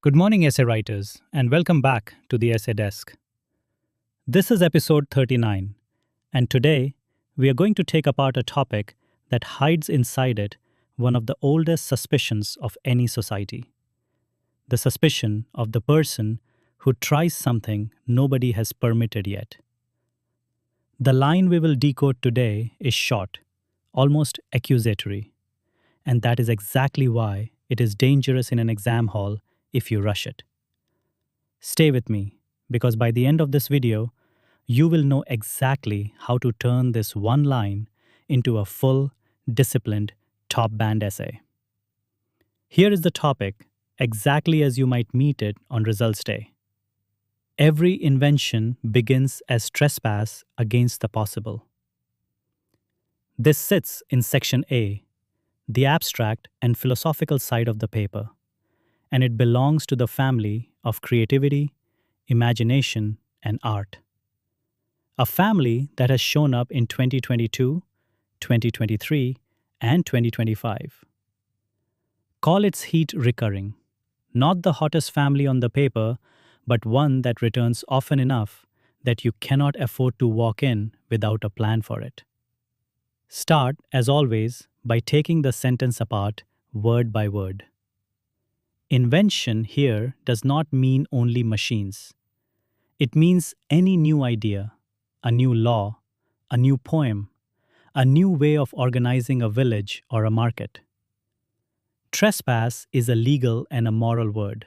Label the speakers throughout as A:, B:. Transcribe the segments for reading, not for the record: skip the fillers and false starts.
A: Good morning, essay writers, and welcome back to the Essay Desk. This is episode 39, and today we are going to take apart a topic that hides inside it one of the oldest suspicions of any society: the suspicion of the person who tries something nobody has permitted yet. The line we will decode today is short, almost accusatory, and that is exactly why it is dangerous in an exam hall if you rush it. Stay with me, because by the end of this video, you will know exactly how to turn this one line into a full, disciplined, top band essay. Here is the topic, exactly as you might meet it on results day. Every invention begins as trespass against the possible. This sits in section A, the abstract and philosophical side of the paper, and it belongs to the family of creativity, imagination, and art. A family that has shown up in 2022, 2023, and 2025. Call its heat recurring, not the hottest family on the paper, but one that returns often enough that you cannot afford to walk in without a plan for it. Start, as always, by taking the sentence apart word by word. Invention here does not mean only machines. It means any new idea, a new law, a new poem, a new way of organizing a village or a market. Trespass is a legal and a moral word.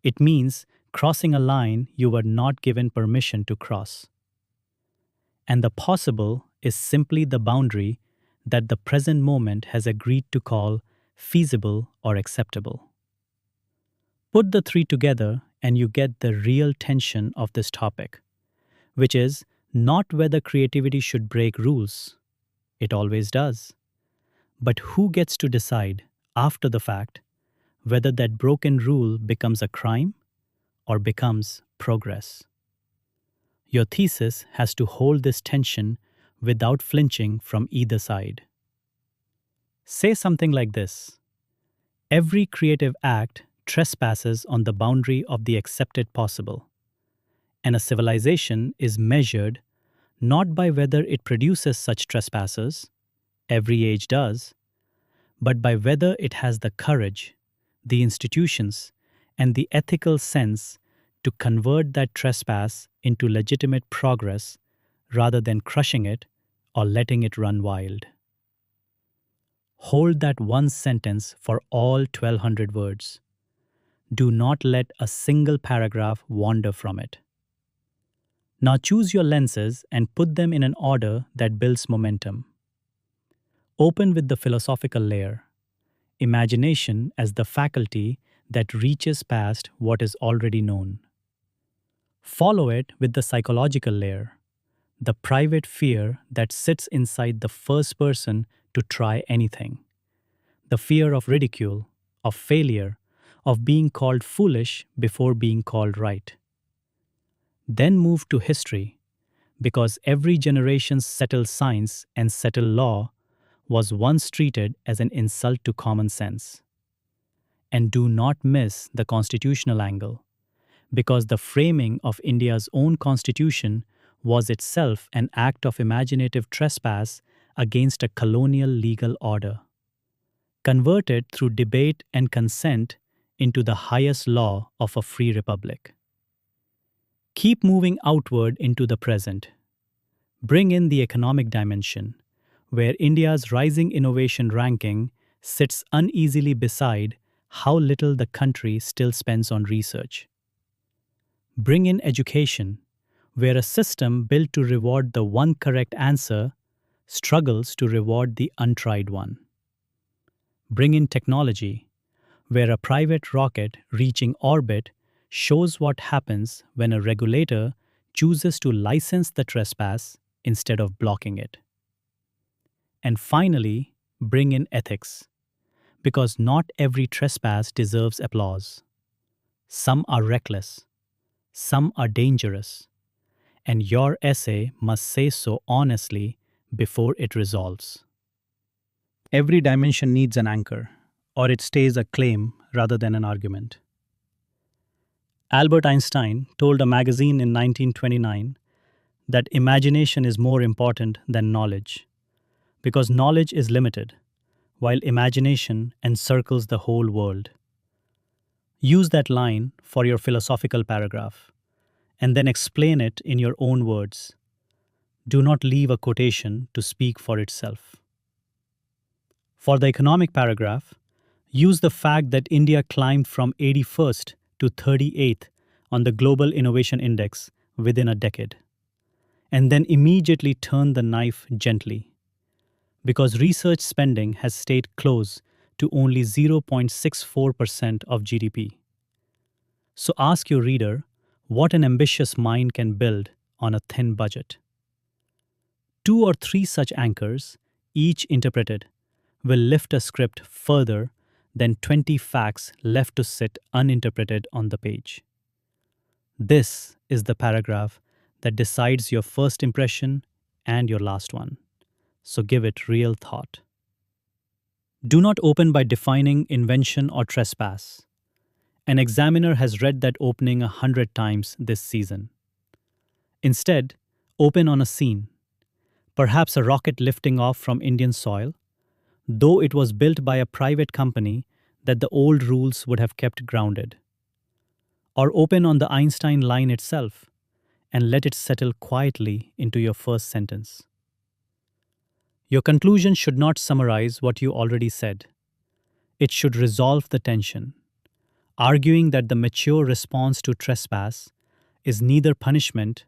A: It means crossing a line you were not given permission to cross. And the possible is simply the boundary that the present moment has agreed to call feasible or acceptable. Put the three together and you get the real tension of this topic, which is not whether creativity should break rules. It always does. But who gets to decide, after the fact, whether that broken rule becomes a crime or becomes progress? Your thesis has to hold this tension without flinching from either side. Say something like this: every creative act trespasses on the boundary of the accepted possible, and a civilization is measured not by whether it produces such trespassers, every age does, but by whether it has the courage, the institutions, and the ethical sense to convert that trespass into legitimate progress rather than crushing it or letting it run wild. Hold that one sentence for all 1200 words. Do not let a single paragraph wander from it. Now choose your lenses and put them in an order that builds momentum. Open with the philosophical layer, imagination as the faculty that reaches past what is already known. Follow it with the psychological layer, the private fear that sits inside the first person to try anything. The fear of ridicule, of failure, of being called foolish before being called right. Then move to history, because every generation's settled science and settled law was once treated as an insult to common sense. And do not miss the constitutional angle, because the framing of India's own constitution was itself an act of imaginative trespass against a colonial legal order, converted through debate and consent into the highest law of a free republic. Keep moving outward into the present. Bring in the economic dimension, where India's rising innovation ranking sits uneasily beside how little the country still spends on research. Bring in education, where a system built to reward the one correct answer struggles to reward the untried one. Bring in technology, where a private rocket reaching orbit shows what happens when a regulator chooses to license the trespass instead of blocking it. And finally, bring in ethics, because not every trespass deserves applause. Some are reckless, some are dangerous, and your essay must say so honestly before it resolves. Every dimension needs an anchor, or it stays a claim rather than an argument. Albert Einstein told a magazine in 1929 that imagination is more important than knowledge because knowledge is limited, while imagination encircles the whole world. Use that line for your philosophical paragraph and then explain it in your own words. Do not leave a quotation to speak for itself. For the economic paragraph, use the fact that India climbed from 81st to 38th on the Global Innovation Index within a decade, and then immediately turn the knife gently, because research spending has stayed close to only 0.64% of GDP. So ask your reader what an ambitious mind can build on a thin budget. 2 or 3 such anchors, each interpreted, will lift a script further than 20 facts left to sit uninterpreted on the page. This is the paragraph that decides your first impression and your last one, so give it real thought. Do not open by defining invention or trespass. An examiner has read that opening 100 times this season. Instead, open on a scene, perhaps a rocket lifting off from Indian soil, though it was built by a private company that the old rules would have kept grounded. Or open on the Einstein line itself and let it settle quietly into your first sentence. Your conclusion should not summarize what you already said. It should resolve the tension, arguing that the mature response to trespass is neither punishment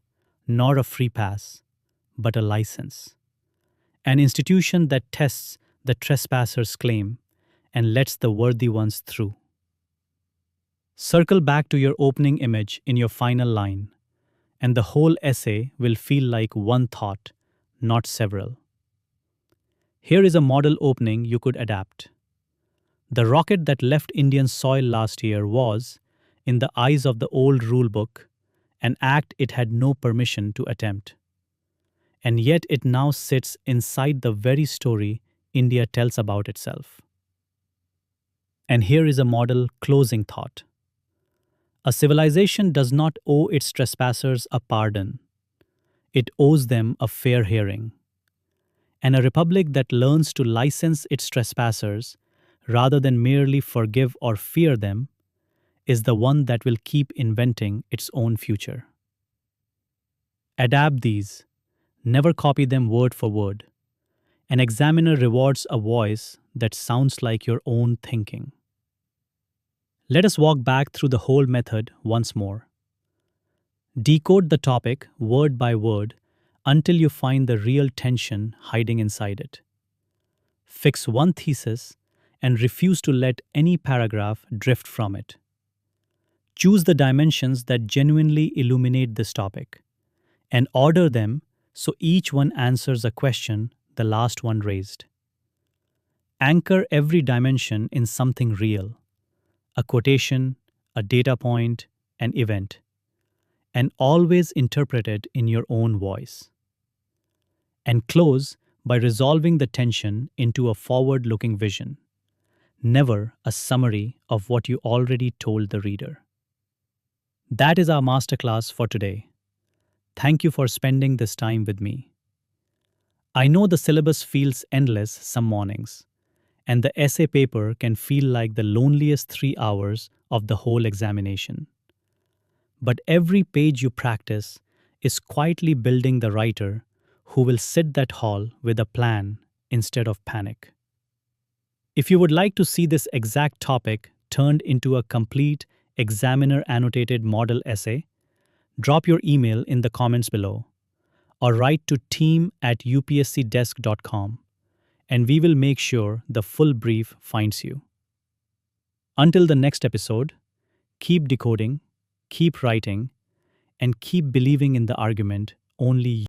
A: nor a free pass, but a license. An institution that tests the trespasser's claim and lets the worthy ones through. Circle back to your opening image in your final line, and the whole essay will feel like one thought, not several. Here is a model opening you could adapt. The rocket that left Indian soil last year was, in the eyes of the old rulebook, an act it had no permission to attempt. And yet it now sits inside the very story India tells about itself. And here is a model closing thought. A civilization does not owe its trespassers a pardon. It owes them a fair hearing. And a republic that learns to license its trespassers rather than merely forgive or fear them is the one that will keep inventing its own future. Adapt these, never copy them word for word. An examiner rewards a voice that sounds like your own thinking. Let us walk back through the whole method once more. Decode the topic word by word until you find the real tension hiding inside it. Fix one thesis and refuse to let any paragraph drift from it. Choose the dimensions that genuinely illuminate this topic and order them so each one answers a question the last one raised. Anchor every dimension in something real, a quotation, a data point, an event, and always interpret it in your own voice. And close by resolving the tension into a forward-looking vision, never a summary of what you already told the reader. That is our masterclass for today. Thank you for spending this time with me. I know the syllabus feels endless some mornings, and the essay paper can feel like the loneliest 3 hours of the whole examination. But every page you practice is quietly building the writer who will sit that hall with a plan instead of panic. If you would like to see this exact topic turned into a complete examiner-annotated model essay, drop your email in the comments below or write to team@upscdesk.com and we will make sure the full brief finds you. Until the next episode, keep decoding, keep writing, and keep believing in the argument only